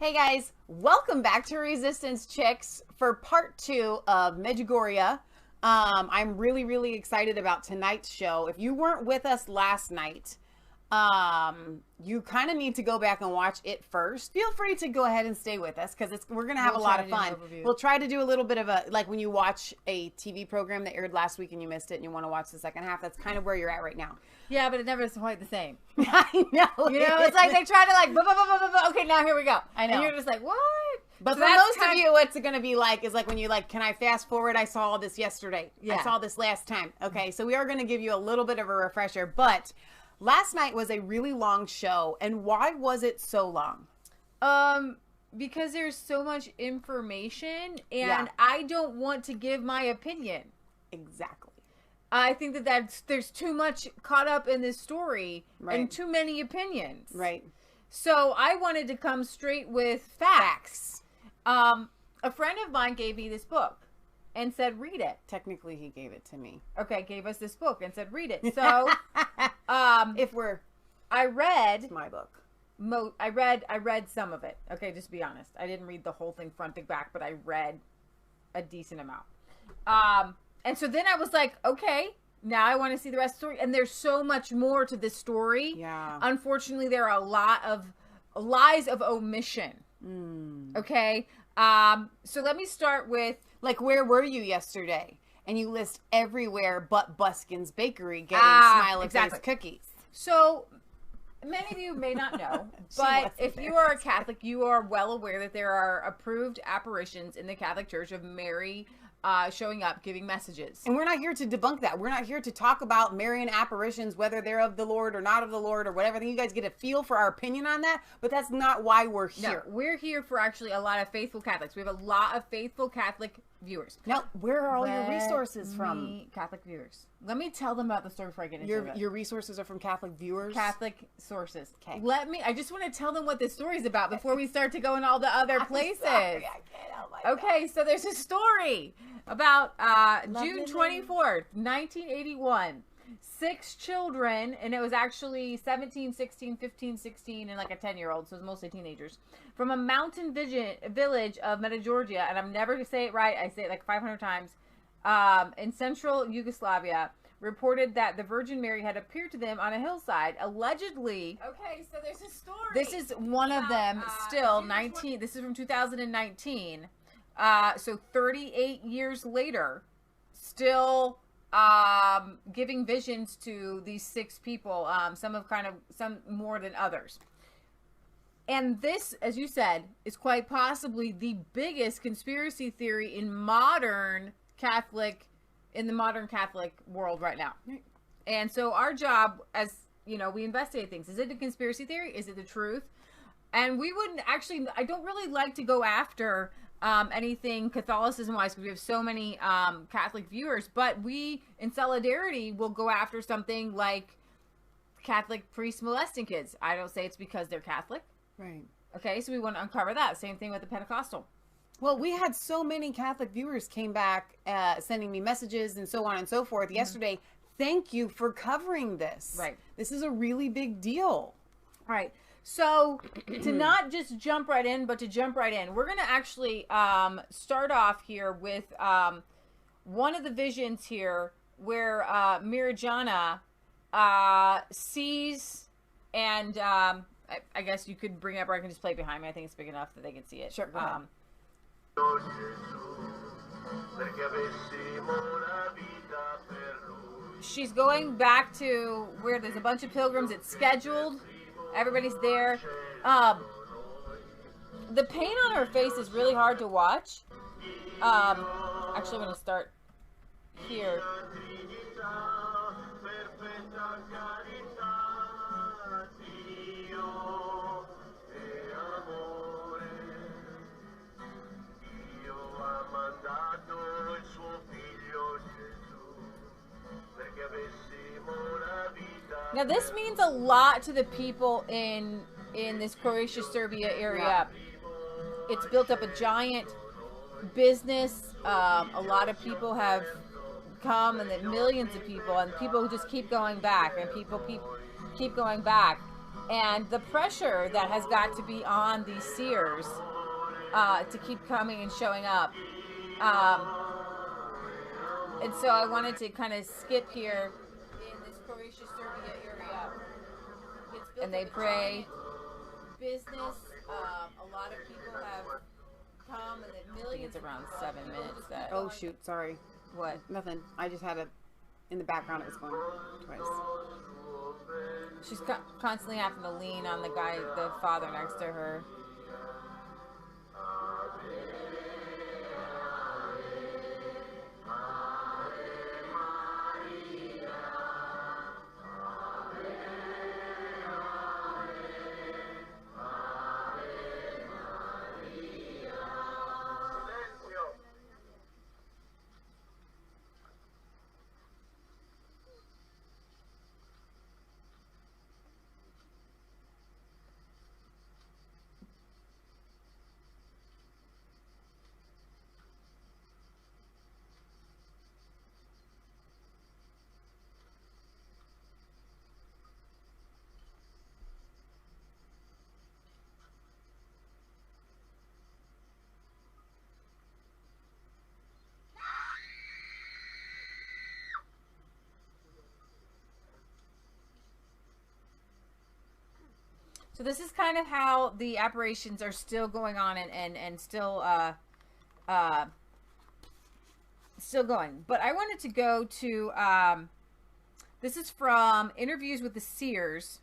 Hey guys, welcome back to Resistance Chicks for part 2 of Medjugorje. I'm really excited about tonight's show. If you weren't with us last night, you kind of need to go back and watch it first. Feel free to go ahead and stay with us because we're going to have a lot of fun. We'll try to do a little bit of a, like when you watch a TV program that aired last week and you missed it and you want to watch the second half, that's kind of where you're at right now. Yeah, but it never is quite the same. I know. You know, it's like they try to like, okay, now here we go. I know. And you're just like, what? But so for most of you, what's it going to be like is like when you like, can I fast forward? I saw this yesterday. Yeah. I saw this last time. Okay, so we are going to give you a little bit of a refresher, but last night was a really long show. And why was it so long? Because there's so much information and I don't want to give my opinion. Exactly. I think there's too much caught up in this story and too many opinions. Right. So I wanted to come straight with facts. A friend of mine gave me this book and said, read it. Technically, he gave it to me. Okay, gave us this book and said, read it. So, I read... It's my book. I read some of it. Okay, just to be honest. I didn't read the whole thing front to back, but I read a decent amount. And so then I was like, okay, now I want to see the rest of the story. And there's so much more to this story. Yeah. Unfortunately, there are a lot of lies of omission. Okay? So let me start with... Like, where were you yesterday? And you list everywhere but Buskin's Bakery getting smiley face cookies. So... Many of you may not know, but if you are a Catholic, you are well aware that there are approved apparitions in the Catholic Church of Mary showing up, giving messages. And we're not here to debunk that. We're not here to talk about Marian apparitions, whether they're of the Lord or not of the Lord or whatever. I think you guys get a feel for our opinion on that, but that's not why we're here. No, we're here for actually a lot of faithful Catholics. We have a lot of faithful Catholic viewers. Now, where are all your resources from? Catholic viewers. Let me tell them about the story before I get into it. Your resources are from Catholic viewers? Catholic sources. Okay. I just want to tell them what this story is about before we start to go in all the other places. Sorry, I can't help myself. Okay, so there's a story about June 24th, 1981. 6 children, and it was actually 17, 16, 15, 16, and like a 10-year-old, so it was mostly teenagers, from a mountain village of Medjugorje, and I'm never going to say it right, I say it like 500 times, in central Yugoslavia, reported that the Virgin Mary had appeared to them on a hillside, allegedly. Okay, so there's a story. This is one of them, still, 19, this is from 2019, so 38 years later, still... giving visions to these 6 people, some more than others. And this, as you said, is quite possibly the biggest conspiracy theory in the modern Catholic world right now. And so our job, as you know, we investigate things. Is it a conspiracy theory? Is it the truth? And we wouldn't actually, I don't really like to go after anything Catholicism-wise because we have so many Catholic viewers, but we, in solidarity, will go after something like Catholic priests molesting kids. I don't say it's because they're Catholic. Right. Okay, so we want to uncover that. Same thing with the Pentecostal. Well, we had so many Catholic viewers came back sending me messages and so on and so forth yesterday. Thank you for covering this. Right. This is a really big deal. Right. So, to not just jump right in, but to jump right in, we're going to actually start off here with one of the visions here where Mirjana sees, and I guess you could bring it up, or I can just play it behind me. I think it's big enough that they can see it. Sure. She's going back to where there's a bunch of pilgrims. It's scheduled. Everybody's there. The paint on her face is really hard to watch. Actually, I'm going to start here. Now, this means a lot to the people in this Croatia, Serbia area. It's built up a giant business. A lot of people have come, and then millions of people, and people who just keep going back, and people keep going back. and the pressure that has got to be on these seers to keep coming and showing up. And so I wanted to kind of skip here in this Croatia, Serbia area. And they pray. Business. A lot of people have come, and then millions. It's around 7 minutes. That. Oh shoot! Sorry. What? Nothing. I just had in the background. It was going twice. She's constantly having to lean on the father next to her. So this is kind of how the apparitions are still going on and still still going. But I wanted to go to this is from Interviews with the Seers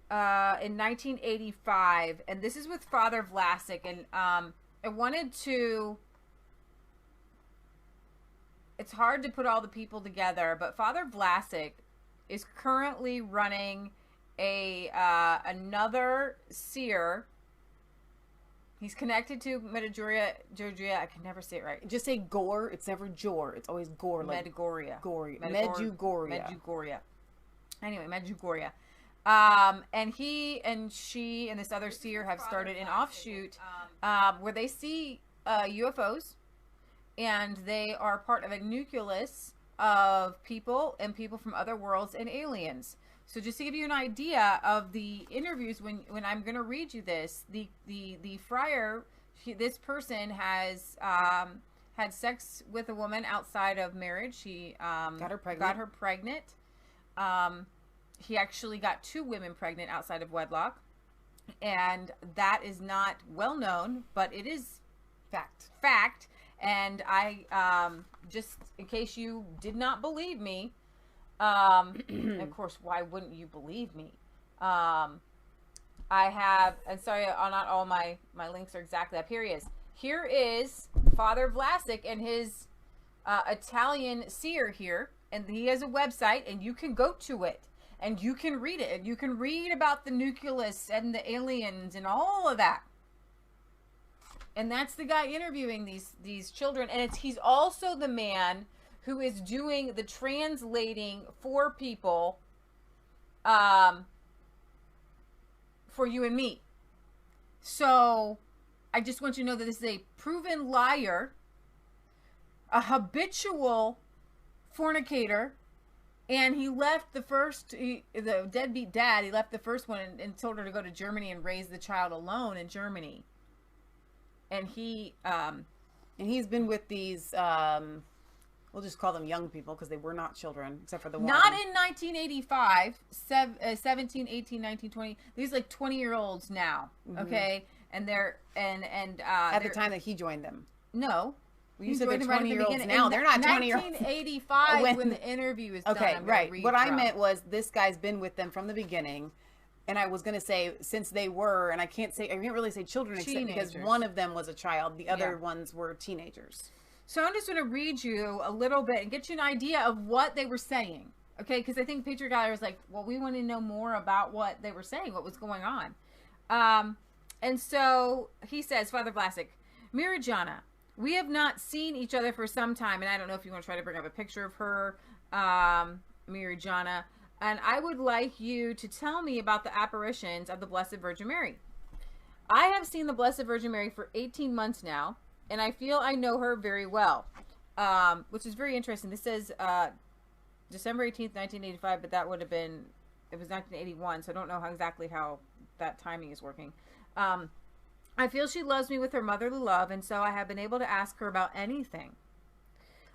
in 1985, and this is with Father Vlasic, and I wanted to. It's hard to put all the people together, but Father Vlasic is currently running another seer. He's connected to Medjugorje. I can never say it right. Just say Gore. It's never Jor. It's always Gore. Like Medjugorje. Medjugorje. Anyway, Medjugorje. And he and she and this other seer have started an offshoot where they see UFOs, and they are part of a nucleus of people and people from other worlds and aliens. So just to give you an idea of the interviews, when I'm going to read you this, the friar, this person has had sex with a woman outside of marriage. He got her pregnant. He actually got 2 women pregnant outside of wedlock, and that is not well known, but it is fact. And I just in case you did not believe me. Of course, why wouldn't you believe me? I have, and sorry, not all my links are exactly up. Here he is. Here is Father Vlasic and his Italian seer here, and he has a website, and you can go to it, and you can read it, and you can read about the nucleus and the aliens and all of that. And that's the guy interviewing these children, and he's also the man who is doing the translating for people, for you and me. So I just want you to know that this is a proven liar, a habitual fornicator, and he left the deadbeat dad, he left the first one and told her to go to Germany and raise the child alone in Germany. And he's been with these, we'll just call them young people because they were not children, except for the one. Not in 1985, 17, 18, 19, 20. These like 20-year-olds now, okay? And they're, at the time that he joined them. No. Well, you said they're 20-year-olds now. They're not 20-year-olds. 1985 when the interview is done. Okay, right. What I meant was this guy's been with them from the beginning. And I was going to say, since they were, and I can't really say children, except because one of them was a child. The other ones were teenagers. So I'm just going to read you a little bit and get you an idea of what they were saying. Okay, because I think Patriot Gallery was like, well, we want to know more about what they were saying, what was going on. And so he says, Father Vlasic, Mirjana, we have not seen each other for some time. And I don't know if you want to try to bring up a picture of her, Mirjana. And I would like you to tell me about the apparitions of the Blessed Virgin Mary. I have seen the Blessed Virgin Mary for 18 months now, and I feel I know her very well, which is very interesting. This says December 18th, 1985, but that would have been it was 1981, so I don't know exactly how that timing is working. I feel she loves me with her motherly love, and so I have been able to ask her about anything.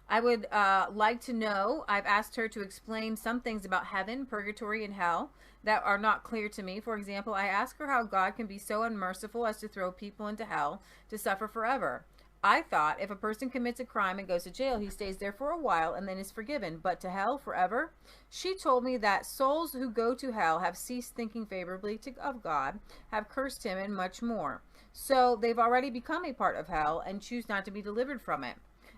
I would like to know, I've asked her to explain some things about heaven, purgatory, and hell that are not clear to me. For example, I ask her how God can be so unmerciful as to throw people into hell to suffer forever. I thought if a person commits a crime and goes to jail, he stays there for a while and then is forgiven, but to hell forever? She told me that souls who go to hell have ceased thinking favorably of God, have cursed him, and much more. So they've already become a part of hell and choose not to be delivered from it.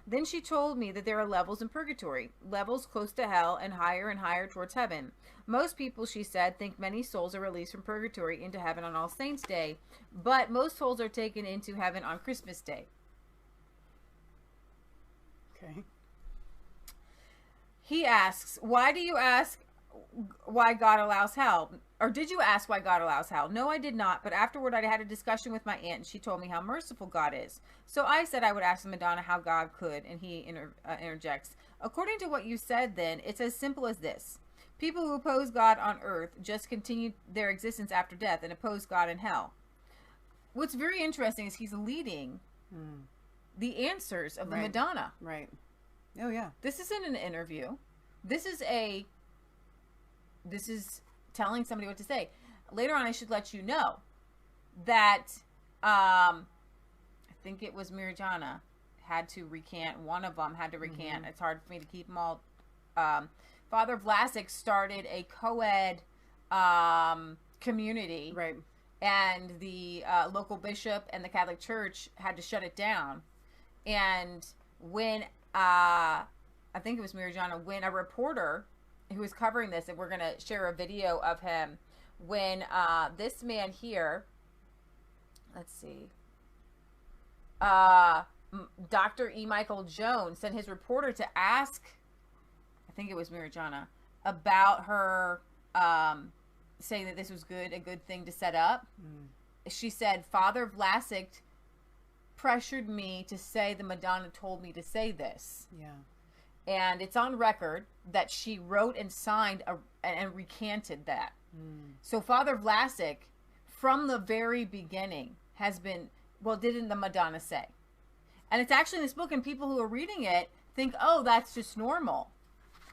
Then she told me that there are levels in purgatory, levels close to hell and higher towards heaven. Most people, she said, think many souls are released from purgatory into heaven on All Saints' Day, but most souls are taken into heaven on Christmas Day. Okay. He asks, why do you ask why God allows hell? Or did you ask why God allows hell? No, I did not. But afterward, I had a discussion with my aunt, and she told me how merciful God is. So I said I would ask the Madonna how God could, and he interjects. According to what you said, then, it's as simple as this. People who oppose God on earth just continue their existence after death and oppose God in hell. What's very interesting is he's leading the answers of the Madonna. Right. Oh, yeah. This isn't an interview. This is telling somebody what to say. Later on, I should let you know that I think it was Mirjana had to recant. One of them had to recant. It's hard for me to keep them all. Father Vlasic started a co-ed community. Right. And the local bishop and the Catholic Church had to shut it down. And when, I think it was Mirjana, when a reporter who was covering this, and we're going to share a video of him, when this man here, let's see, Dr. E. Michael Jones sent his reporter to ask, I think it was Mirjana, about her saying that this was a good thing to set up. She said, Father Vlasic pressured me to say the Madonna told me to say this. Yeah. And it's on record that she wrote and signed and recanted that. So Father Vlasic, from the very beginning, has been, well, didn't the Madonna say? And it's actually in this book, and people who are reading it think, oh, that's just normal.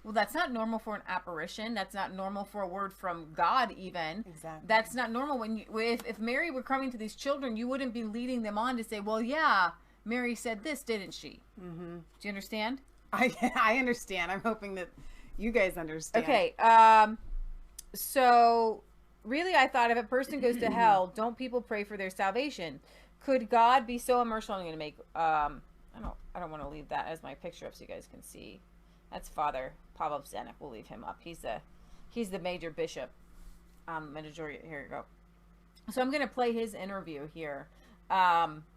Well, that's not normal for an apparition. That's not normal for a word from God, even. Exactly. That's not normal. If Mary were coming to these children, you wouldn't be leading them on to say, well, yeah, Mary said this, didn't she? Do you understand? I understand. I'm hoping that you guys understand. Okay. So really, I thought if a person goes to hell, don't people pray for their salvation? Could God be so immersive? I'm going to make, I don't want to leave that as my picture up so you guys can see. That's Father Pavel Zenek. We'll leave him up. He's the major bishop. Medjugorje. Here you go. So I'm going to play his interview here. After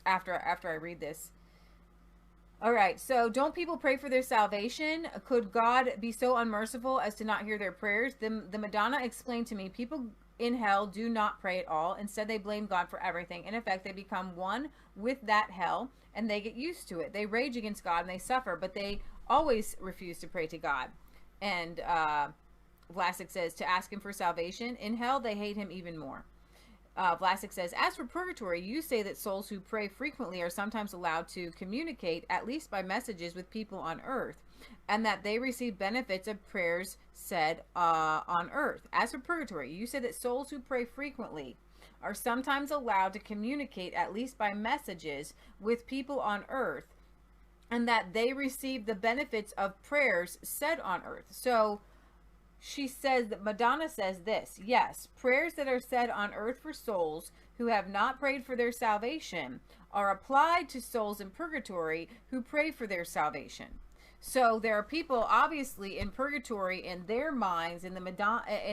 I read this. All right. So don't people pray for their salvation? Could God be so unmerciful as to not hear their prayers? The Madonna explained to me, people in hell do not pray at all. Instead, they blame God for everything. In effect, they become one with that hell, and they get used to it. They rage against God, and they suffer, but they always refuse to pray to God. And Vlasic says, to ask him for salvation. In hell, they hate him even more. Vlasic says, as for purgatory, you say that souls who pray frequently are sometimes allowed to communicate, at least by messages, with people on earth, and that they receive benefits of prayers said on earth. As for purgatory, you say that souls who pray frequently are sometimes allowed to communicate, at least by messages, with people on earth, and that they receive the benefits of prayers said on earth. So she says that Madonna says this, yes, prayers that are said on earth for souls who have not prayed for their salvation are applied to souls in purgatory who pray for their salvation. So there are people obviously in purgatory in their minds, in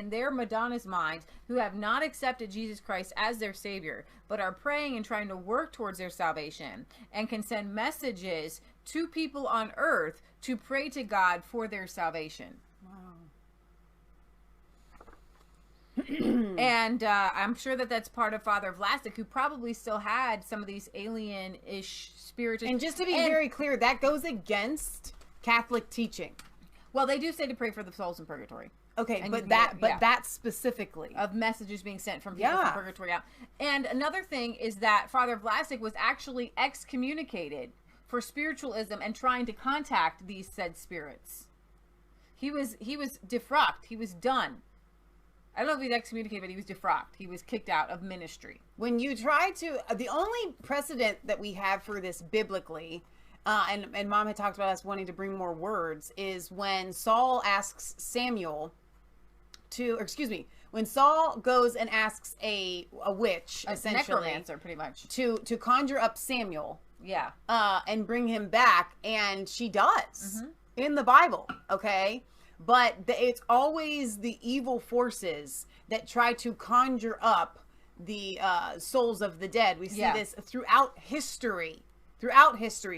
their Madonna's minds, who have not accepted Jesus Christ as their Savior, but are praying and trying to work towards their salvation, and can send messages to people on earth to pray to God for their salvation. And I'm sure that that's part of Father Vlasic, who probably still had some of these alien-ish spirits. And just to be very clear, that goes against Catholic teaching. Well, they do say to pray for the souls in purgatory. Okay, And but you- that yeah. that specifically. Of messages being sent from people Yeah. from purgatory out. And another thing is that Father Vlasic was actually excommunicated for spiritualism and trying to contact these said spirits. He was defrocked. He was done. I don't know if he's excommunicated, but he was defrocked. He was kicked out of ministry. When you try to, the only precedent that we have for this biblically, and Mom had talked about us wanting to bring more words, is when Saul asks Samuel to, or excuse me, when Saul goes and asks a witch, A essentially, necromancer, pretty much. to conjure up Samuel, Yeah. and bring him back, and she does Mm-hmm. in the Bible, okay? But it's always the evil forces that try to conjure up the souls of the dead. We see Yeah. this throughout history.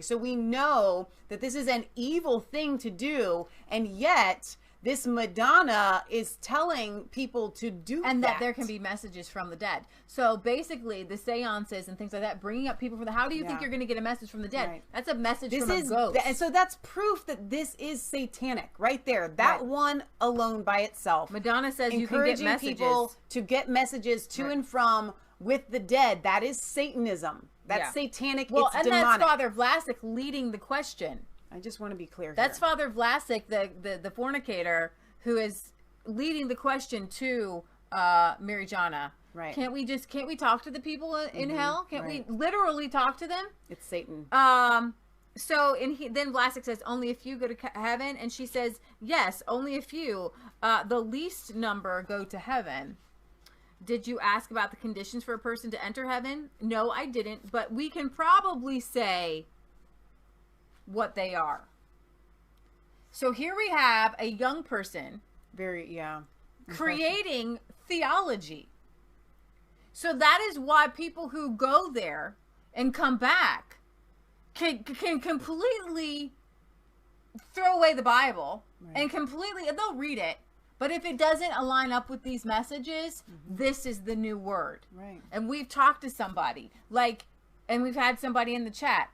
So we know that this is an evil thing to do, and yet this Madonna is telling people to do And that there can be messages from the dead. So basically, the seances and things like that, bringing up people from the... How do you think Yeah. you're going to get a message from the dead? Right. That's a message This from is, a ghost. and so that's proof that this is satanic, right there. That Right. one alone by itself. Madonna says you can get Encouraging messages. people to get messages to Right. and from with the dead. That is Satanism. That's Yeah. satanic. Well, it's and demonic. that's Father Vlasic leading the question. I just want to be clear That's here. Father Vlasic, the fornicator, who is leading the question to Mary Jana. Right. Can't we talk to the people in hell? Can't right. we literally talk to them? It's Satan. So, then Vlasic says, only a few go to heaven. And she says, yes, only a few. The least number go to heaven. Did you ask about the conditions for a person to enter heaven? No, I didn't. But we can probably say what they are. So here we have a young person creating theology. So that is why people who go there and come back can completely throw away the Bible and completely, they'll read it, but if it doesn't align up with these messages, this is the new word. Right. And we've talked to somebody, and we've had somebody in the chat,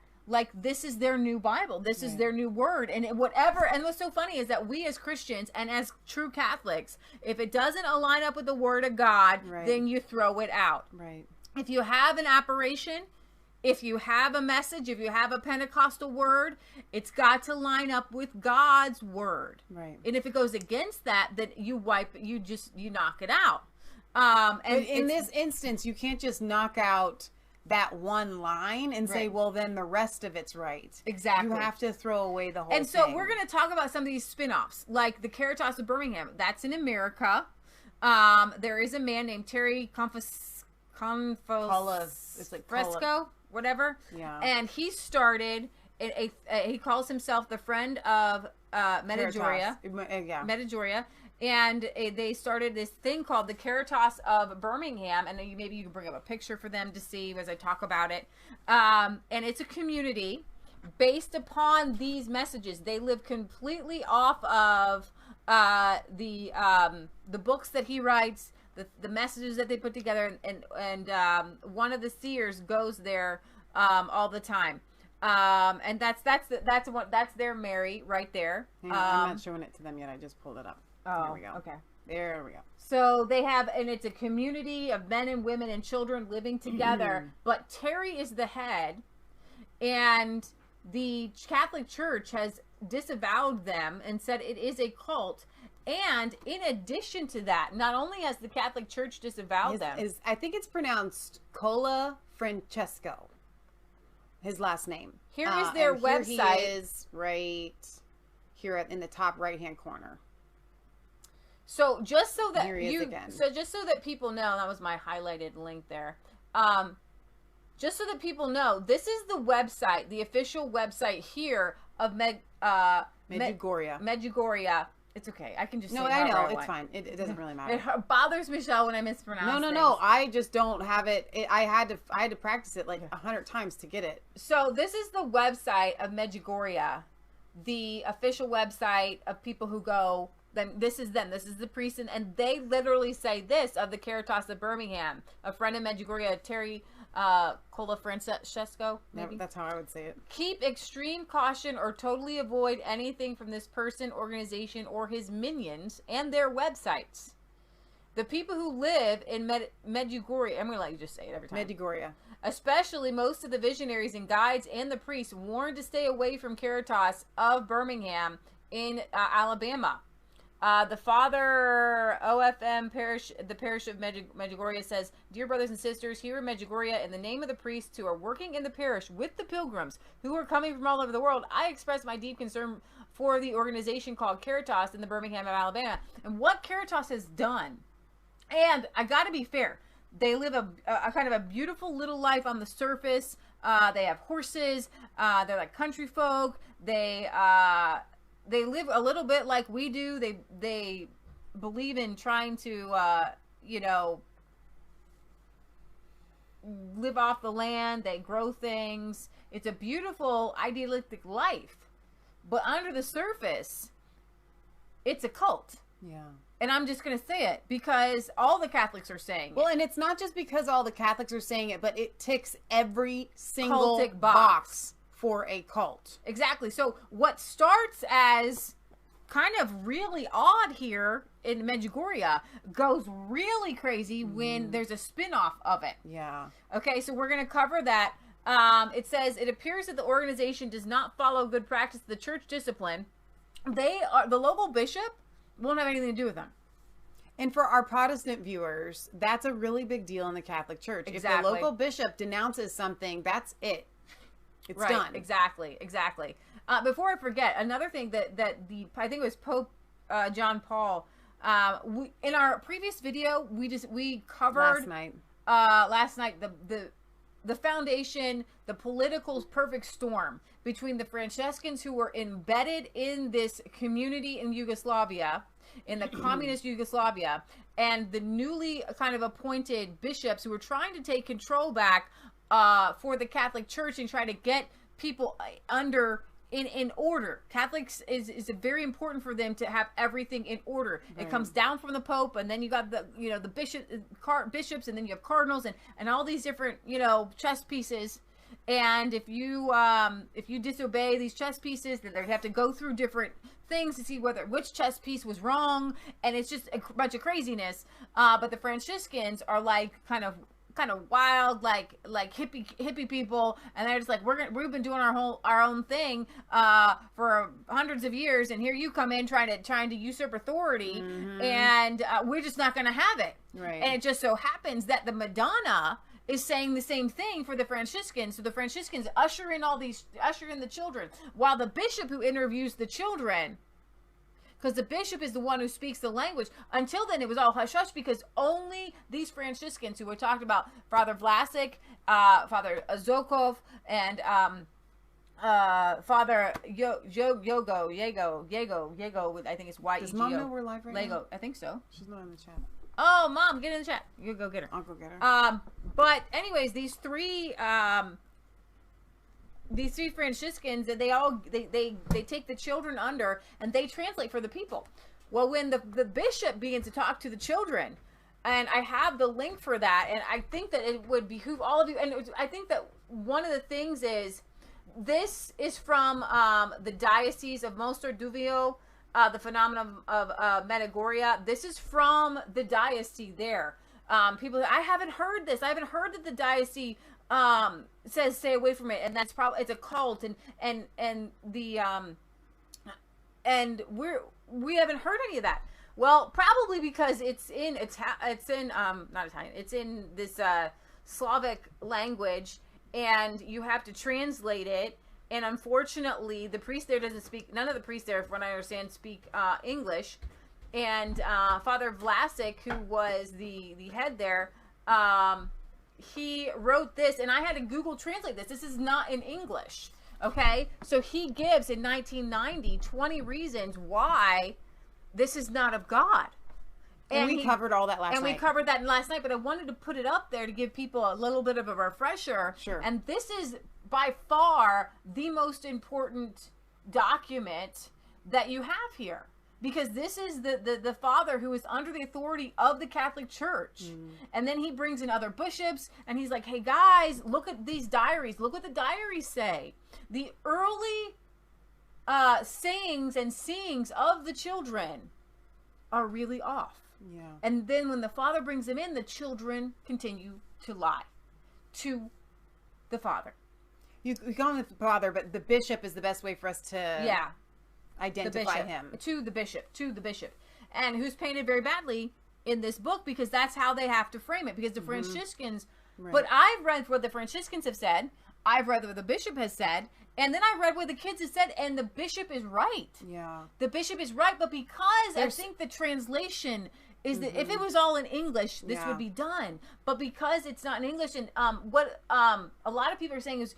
this is their new Bible. This is their new word. And whatever. And what's so funny is that we as Christians and as true Catholics, if it doesn't align up with the word of God, then you throw it out. Right. If you have an apparition, if you have a message, if you have a Pentecostal word, it's got to line up with God's word. Right. And if it goes against that, then you knock it out. And in this instance, you can't just knock out that one line and say, well, then the rest of it's right. Exactly. You have to throw away the whole And so thing. we're going to talk about some of these spin-offs, like the Caritas of Birmingham. That's in America. There is a man named Terry It's like Fresco, whatever. Yeah. And he started, he calls himself the friend of Medjugorje. Yeah. Medjugorje. And they started this thing called the Caritas of Birmingham, and maybe you can bring up a picture for them to see as I talk about it. And it's a community based upon these messages. They live completely off of the books that he writes, the messages that they put together, and one of the Seers goes there all the time. And that's their Mary right there. Hang on, I'm not showing it to them yet. I just pulled it up. Oh, there we go. Okay. There we go. So they have, and it's a community of men and women and children living together. But Terry is the head, and the Catholic Church has disavowed them and said it is a cult. And in addition to that, not only has the Catholic Church disavowed them, I think it's pronounced Cola Francesco. His last name. Here is their and website. Here he is in the top right-hand corner. So just so that Here he is again. just so that people know, that was my highlighted link there. Just so that people know, this is the website, the official website here of Medjugorje. Medjugorje. It's okay. I can just No, say I however know. I It's want. fine. It doesn't really matter. It bothers Michelle when I mispronounce No. things. I just don't have it. I had to practice it like 100 times to get it. So this is the website of Medjugorje, the official website of people who go Then this is them. This is the priest, and they literally say this of the Caritas of Birmingham. A friend in Medjugorje, Terry Cola Francesco, maybe? That's how I would say it. Keep extreme caution or totally avoid anything from this person, organization, or his minions and their websites. The people who live in Medjugorje, I'm going to let you just say it every time. Medjugorje. Especially most of the visionaries and guides and the priests warned to stay away from Caritas of Birmingham in Alabama. The Father OFM parish, the parish of Medjugorje says, "Dear brothers and sisters, here in Medjugorje, in the name of the priests who are working in the parish with the pilgrims who are coming from all over the world, I express my deep concern for the organization called Caritas in the Birmingham of Alabama and what Caritas has done." And I got to be fair. They live a kind of a beautiful little life on the surface. They have horses. They're like country folk. They live a little bit like we do. They believe in trying to, live off the land. They grow things. It's a beautiful, idealistic life. But under the surface, it's a cult. Yeah. And I'm just going to say it because all the Catholics are saying Well, it. and it's not just because all the Catholics are saying it, but it ticks every single Cultic box for a cult. Exactly. So what starts as kind of really odd here in Medjugorje goes really crazy when there's a spin-off of it. Yeah. Okay, so we're going to cover that. It says, it appears that the organization does not follow good practice of the church discipline. The local bishop won't have anything to do with them. And for our Protestant viewers, that's a really big deal in the Catholic Church. Exactly. If the local bishop denounces something, that's it. It's right, done. Exactly. Before I forget, another thing that I think it was Pope John Paul. In our previous video, we covered last night the foundation, the political perfect storm between the Franciscans who were embedded in this community in Yugoslavia, in the communist Yugoslavia, and the newly kind of appointed bishops who were trying to take control back for the Catholic Church and try to get people in order. Catholics is very important for them to have everything in order. Right. It comes down from the Pope, and then you got the bishops, and then you have cardinals, and all these different chess pieces. And if you disobey these chess pieces, then they have to go through different things to see which chess piece was wrong, and it's just a bunch of craziness. But the Franciscans are like kind of wild, like hippie people, and they're just like, we've been doing our own thing for hundreds of years, and here you come in trying to usurp authority, and we're just not going to have it. Right. And it just so happens that the Madonna is saying the same thing for the Franciscans. So the Franciscans usher in the children, while the bishop who interviews the children, because the bishop is the one who speaks the language. Until then, it was all hush-hush because only these Franciscans who were talked about, Father Vlasic, Father Zokov, and Father Yego, I think it's Y-E-G-O. Does Mom know we're live right now? I think so. She's not in the chat. Oh, Mom, get in the chat. You go get her. I'll go get her. But anyways, these three Franciscans, that they take the children under and they translate for the people. Well, when the bishop begins to talk to the children, and I have the link for that, and I think that it would behoove all of you, and I think that one of the things is, this is from the Diocese of Mostar Duvio, the phenomenon of Medjugorje. This is from the diocese there. People, I haven't heard this. I haven't heard that the diocese says stay away from it, and that's probably, it's a cult, and we haven't heard any of that. Well, probably because it's in this Slavic language, and you have to translate it. And unfortunately, the priest there doesn't speak. None of the priests there, from what I understand, speak English. And Father Vlasic, who was the head there, he wrote this, and I had to Google translate this. This is not in English, okay? So he gives, in 1990, 20 reasons why this is not of God. And we covered all that last night. And we covered that last night, but I wanted to put it up there to give people a little bit of a refresher. Sure. And this is by far the most important document that you have here. because this is the father who is under the authority of the Catholic Church. And then he brings in other bishops, and he's like, hey guys, look at these diaries. Look what the diaries say. The early sayings and seeings of the children are really off. Yeah. And then when the father brings them in, the children continue to lie to the father. You call him the father, but the bishop is the best way for us to identify him. To the bishop. And who's painted very badly in this book, because that's how they have to frame it, because the Franciscans, but I've read what the Franciscans have said, I've read what the bishop has said, and then I read what the kids have said, and the bishop is right. Yeah. The bishop is right, but because I think the translation is that if it was all in English, this would be done. But because it's not in English, and what a lot of people are saying is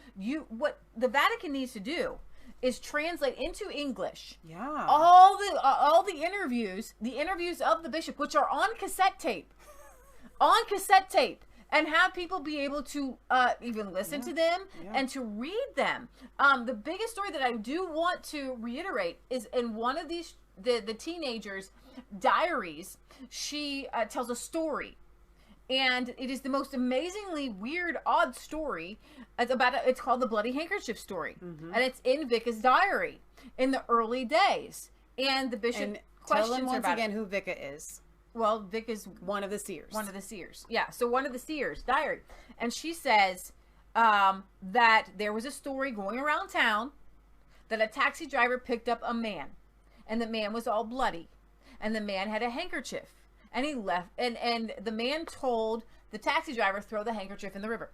what the Vatican needs to do is translate into English all the interviews of the bishop, which are on cassette tape, and have people be able to even listen to them and to read them. The biggest story that I do want to reiterate is in one of these the teenager's diaries. She tells a story, and it is the most amazingly weird, odd story. It's called the Bloody Handkerchief story, and it's in Vicka's diary in the early days. And the bishop questions her once again who Vicka is. Well, Vic is one of the seers. One of the seers. Yeah, so one of the seers' diary. And she says that there was a story going around town that a taxi driver picked up a man, and the man was all bloody, and the man had a handkerchief, and he left, and the man told the taxi driver, throw the handkerchief in the river.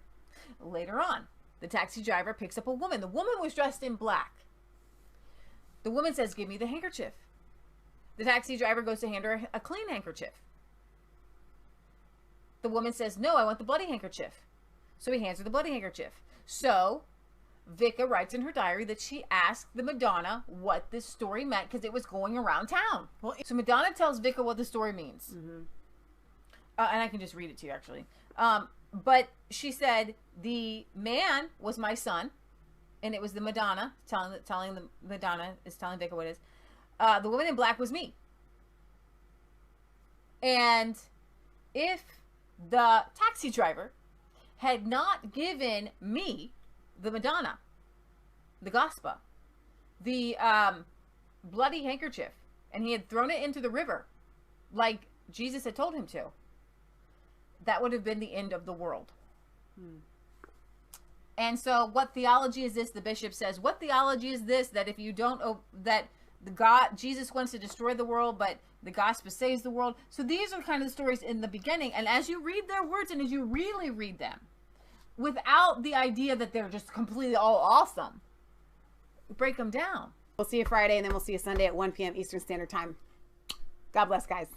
Later on, the taxi driver picks up a woman. The woman was dressed in black. The woman says, give me the handkerchief. The taxi driver goes to hand her a clean handkerchief. The woman says, no, I want the bloody handkerchief. So he hands her the bloody handkerchief. So Vicka writes in her diary that she asked the Madonna what this story meant, because it was going around town. Well, so Madonna tells Vicka what the story means. And I can just read it to you, actually. But she said, the man was my son, and it was the Madonna telling the Madonna is telling Vicka what it is. The woman in black was me. And if the taxi driver had not given me, the Madonna, the Gospa, the bloody handkerchief, and he had thrown it into the river like Jesus had told him to, that would have been the end of the world. And so what theology is this? The bishop says, what theology is this? That if you don't, Jesus wants to destroy the world, but the gospel saves the world. So these are kind of the stories in the beginning. And as you read their words, and as you really read them, without the idea that they're just completely all awesome, break them down. We'll see you Friday, and then we'll see you Sunday at 1 p.m. Eastern Standard Time. God bless, guys.